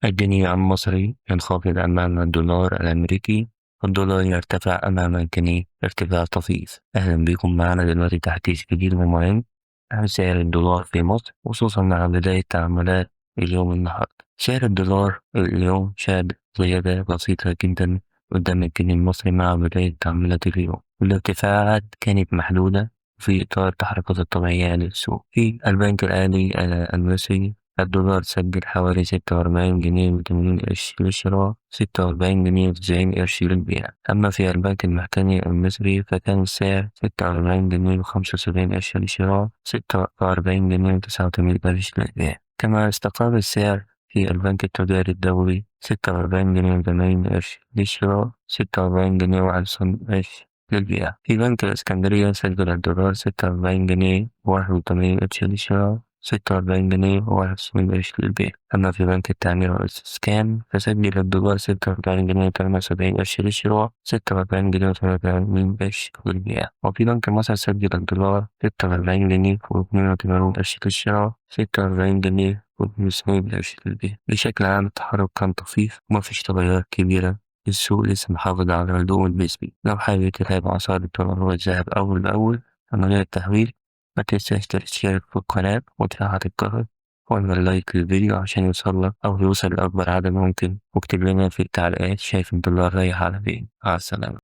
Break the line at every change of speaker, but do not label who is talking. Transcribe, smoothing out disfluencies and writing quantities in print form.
الجنيه المصري ينخفض أمام الدولار الأمريكي، والدولار يرتفع أمام الجنيه ارتفاع طفيف. أهلا بكم معنا دلوقتي تحديث جديد ومهم عن سعر الدولار في مصر، خصوصا مع بداية تعاملات اليوم النهاردة. سعر الدولار اليوم شهد زيادة بسيطة جدا قدام الجنيه المصري مع بداية تعاملات اليوم، والارتفاعات كانت محدودة في إطار التحركات الطبيعية للسوق. في البنك الأهلي المصري الدولار سجل حوالي 46 جنيه و80 قرش للشراء، 46 جنيه و90 قرش للبيع. أما في البنك المركزي المصري فكان السعر 46 جنيه و75 قرش للشراء، 46 جنيه و89 قرش للبيع. كما استقر السعر في البنك التجاري الدولي 46 جنيه و80 قرش للشراء، 46 جنيه و91 قرش للبيع. في بنك الإسكندرية سجل الدولار 46 جنيه و81 قرش للشراء، 46 جنيه و91 قرش للبيع. أما في بنك التعمير والإسكان فسجل الدولار 46 جنيه و78 قرش للشراء، 46 جنيه و83 قرش للبيع. وفي بنك مصر سجل الدولار 46 جنيه و82 قرش للشراء، 46 جنيه و92 قرش للبيع. بشكل عام التحرك كان طفيف ومفيش تغيرات كبيرة. السوق لسه محافظ على الهدوء النسبي. لو حابب تتابع أسعار الدولار والذهب أول بأول من غير التهويل، ما تنساش تشترك في القناة وتفعل الجرس واعمل لايك للفيديو عشان يوصلك أو يوصل لأكبر عدد ممكن، واكتب لنا في التعليقات شايف الدولار رايح على فين. مع السلامة.